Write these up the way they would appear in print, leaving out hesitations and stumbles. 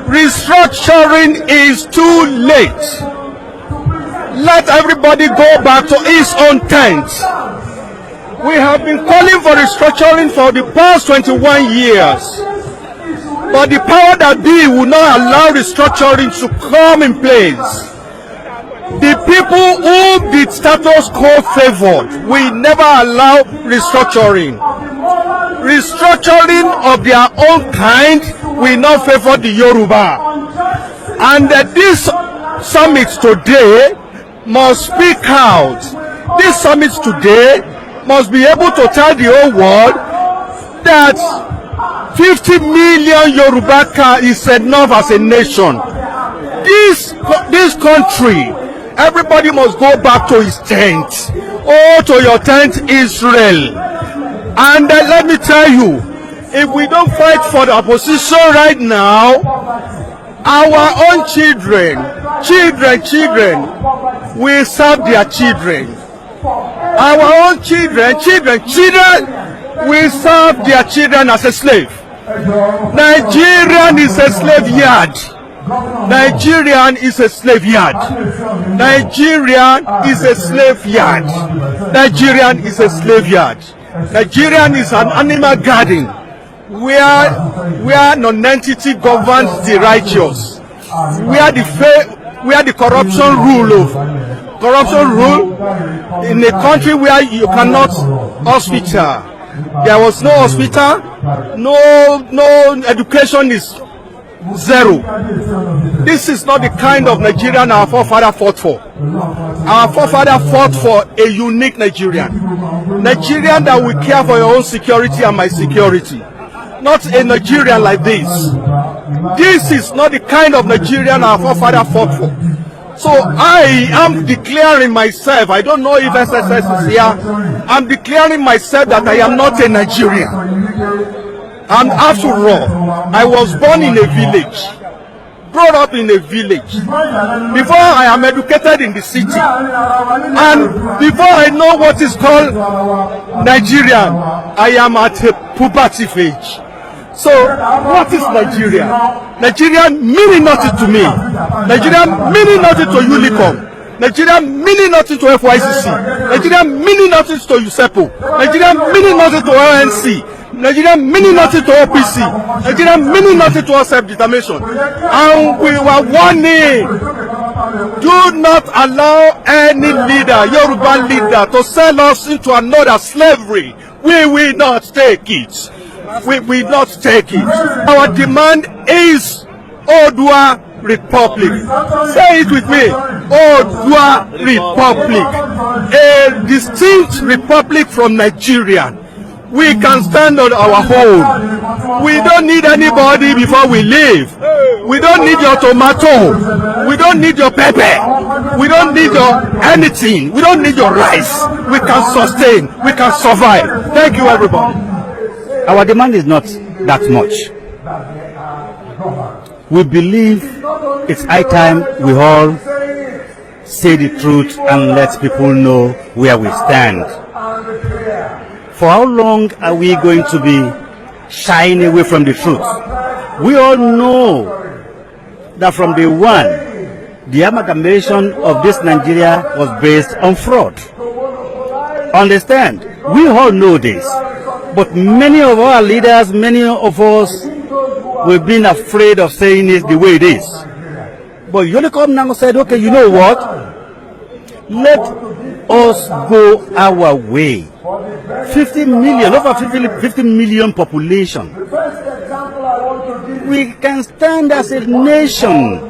Restructuring is too late. Let everybody go back to his own tent. We have been calling for restructuring for the past 21 years. But the power that be will not allow restructuring to come in place. The people whom the status quo favored will never allow restructuring. Restructuring of their own kind will not favor the Yoruba. And this summit today must speak out. This summit today must be able to tell the whole world that 50 million Yoruba is enough as a nation. This country, everybody must go back to his tent. Oh, to your tent, Israel. And let me tell you, if we don't fight for the opposition right now, our own children will serve their children. Our own children will serve their children as a slave. Nigerian is a slave yard. Nigerian is a slave yard. Nigerian is a slave yard. Nigerian is a slave yard. Nigerian is an animal garden where non-entity governs the righteous, where the corruption rule in a country where you cannot hospital. There was no hospital, no education is zero. This is not the kind of Nigerian our forefather fought for. Our forefather fought for a unique Nigerian. Nigerian that will care for your own security and my security. Not a Nigerian like this. This is not the kind of Nigerian our forefather fought for. So I am declaring myself, I don't know if SSS is here, I'm declaring myself that I am not a Nigerian. And after all, I was born in a village, brought up in a village, before I am educated in the city, and before I know what is called Nigerian, I am at a puberty age. So, what is Nigeria? Nigeria meaning nothing to me. Nigeria meaning nothing to Unicom. Nigeria meaning nothing to FYCC. Nigeria meaning nothing to USEPO. Nigeria meaning nothing to ONC. Nigeria meaning nothing to OPC. Nigeria meaning nothing to our self-determination. And we were warning. Do not allow any leader, Yoruba leader, to sell us into another slavery. We will not take it. We will not take it. Our demand is Oduduwa Republic. Say it with me. Oduduwa Republic. A distinct republic from Nigeria. We can stand on our own. We don't need anybody before we leave. We don't need your tomato. We don't need your pepper. We don't need your anything. We don't need your rice. We can sustain. We can survive. Thank you, everybody. Our demand is not that much. We believe it's high time we all say the truth and let people know where we stand. For how long are we going to be shying away from the truth? We all know that from day one, the amalgamation of this Nigeria was based on fraud. Understand? We all know this. But many of our leaders, many of us, we've been afraid of saying it the way it is. But Unicom now said, okay, you know what? Let us go our way. 50 million, over 50 million population. We can stand as a nation.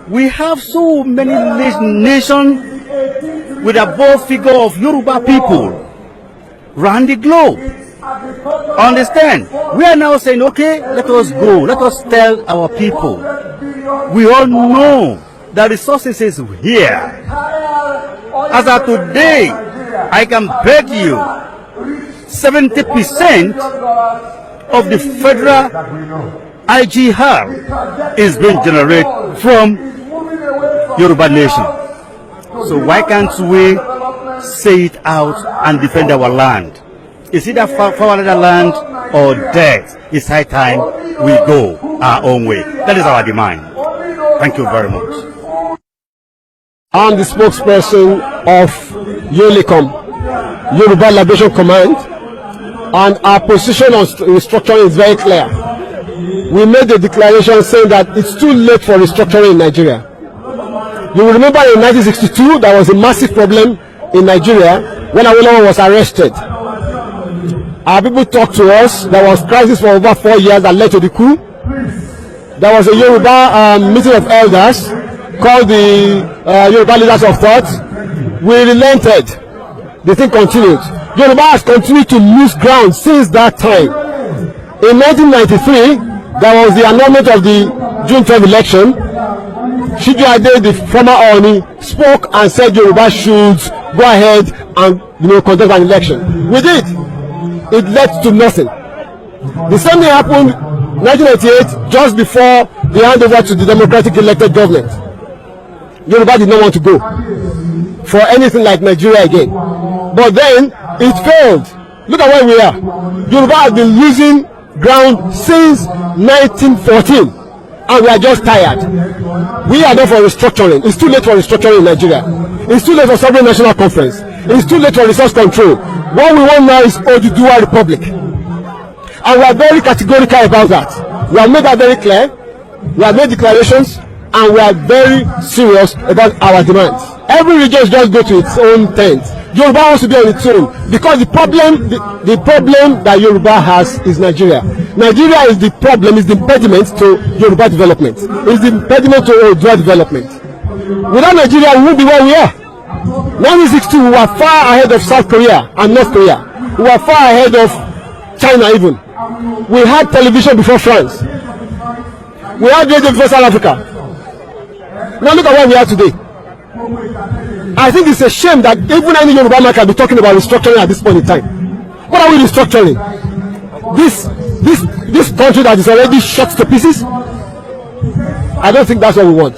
We have so many nations with above figure of Yoruba people around the globe. Understand? We are now saying, okay, let us go. Let us tell our people. We all know the resources is here. As of today, I can bet you 70% of the federal IGR is being generated from Yoruba nation. So why can't we say it out and defend our land? Is it that for our land or death. It's high time we go our own way. That is our demand. Thank you very much. I'm the spokesperson of YOLICOM, Yoruba Liberation Command, and our position on restructuring is very clear. We made a declaration saying that it's too late for restructuring in Nigeria. You will remember in 1962 there was a massive problem in Nigeria when Arewa was arrested. Our people talked to us. There was crisis for over 4 years that led to the coup. There was a Yoruba meeting of elders called the Yoruba Leaders of Thought. We relented. The thing continued. Yoruba has continued to lose ground since that time. In 1993, there was the annulment of the June 12 election. Shiju Ade, the former Oni, spoke and said Yoruba should go ahead and conduct an election. We did. It led to nothing. The same thing happened in 1998, just before the handover to the democratic elected government. Yoruba did not want to go for anything like Nigeria again. But then it failed. Look at where we are. Yoruba has been losing ground since 1914, and we are just tired. We are there for restructuring. It's too late for restructuring in Nigeria. It's too late for sovereign national conference. It's too late for resource control. What we want now is Oduduwa Republic, and we are very categorical about that. We have made that very clear. We have made declarations, and we are very serious about our demands. Every region just go to its own tent. Yoruba wants to be on its own because the problem that Yoruba has is Nigeria. Nigeria is the problem, is the impediment to Yoruba development. Is the impediment to Oduduwa development. Without Nigeria, we won't be where we are. 1962, we were far ahead of South Korea and North Korea. We were far ahead of China even. We had television before France. We had radio before South Africa. Now look at where we are today. I think it's a shame that even any Yoruba man can be talking about restructuring at this point in time. What are we restructuring? This country that is already shot to pieces? I don't think that's what we want.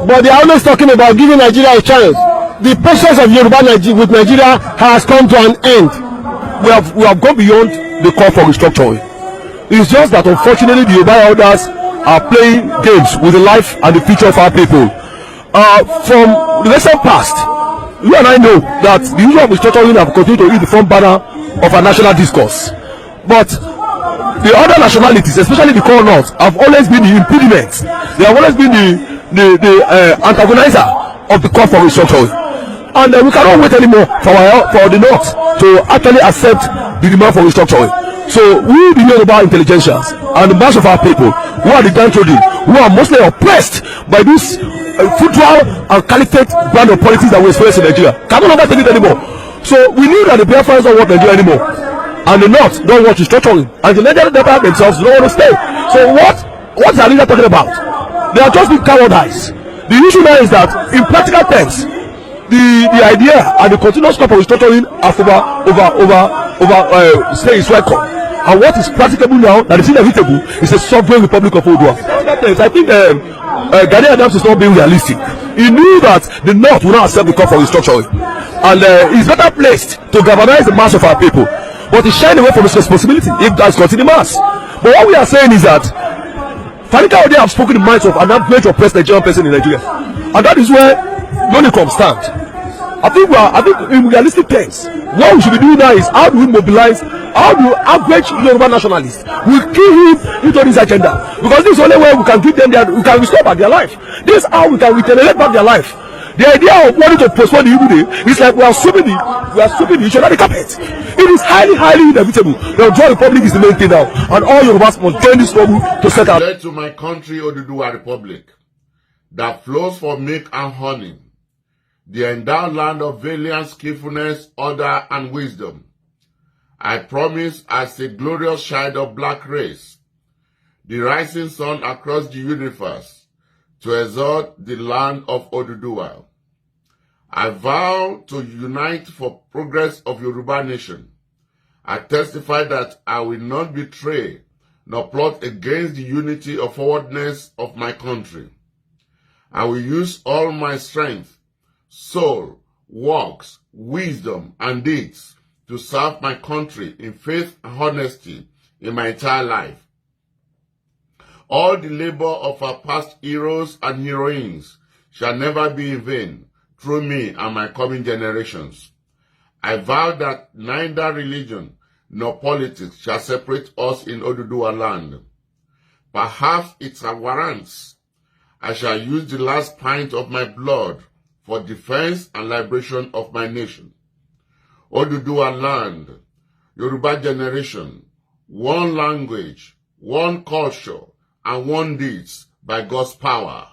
But they are always talking about giving Nigeria a chance. The patience of Yoruba with Nigeria has come to an end. We have gone beyond the call for restructuring. It's just that unfortunately the Yoruba elders are playing games with the life and the future of our people. From the recent past, you and I know that the issue of restructuring have continued to hit the front banner of our national discourse. But the other nationalities, especially the core north, have always been the impediments. They have always been the antagonizer of the call for restructuring. And we cannot wait anymore for the north to actually accept the demand for restructuring. So we, the Yoruba intelligentsias and the mass of our people, who are the downtrodden, who are mostly oppressed by this football and caliphate brand of politics that we experience in Nigeria, can no longer take it anymore. So we knew that the Biafrans don't want Nigeria anymore, and the North don't want restructuring, and the Nigerian themselves don't want to stay. So what is our leader talking about? They are just being cowardice. The issue now is that in practical terms, the idea and the continuous call for restructuring have say is welcome. And what is practicable now that is inevitable is a sovereign republic of Oduduwa. I think Gani Adams is not being realistic. He knew that the North will not accept the call for restructuring, and he's better placed to galvanize the mass of our people. But he's shying away from his responsibility if that's got in the mass. But what we are saying is that Fanika Ode have spoken the minds of an average oppressed Nigerian person in Nigeria, and that is where Yonicom stands. I think in realistic terms, what we should be doing now is how do we mobilize, how do average Yoruba nationalists we kill him into this agenda, because this is the only way we can give them we can restore back their life. This is how we can regenerate back their life. The idea of wanting to postpone the Igbo Day is like we are sweeping the issue under the carpet. It is highly inevitable. The Oduduwa Republic is the main thing now, and all Yorubas must join this struggle to set out. To my country, Oduduwa Republic, that flows for milk and honey, the endowed land of valiant skillfulness, order, and wisdom. I promise, as a glorious child of black race, the rising sun across the universe, to exalt the land of Oduduwa. I vow to unite for progress of Yoruba nation. I testify that I will not betray nor plot against the unity or forwardness of my country. I will use all my strength, soul, works, wisdom, and deeds to serve my country in faith and honesty in my entire life. All the labor of our past heroes and heroines shall never be in vain through me and my coming generations. I vow that neither religion nor politics shall separate us in Oduduwa land. Perhaps it's a warrant. I shall use the last pint of my blood for defense and liberation of my nation. Oduduwa land, Yoruba generation, one language, one culture, and one deeds by God's power.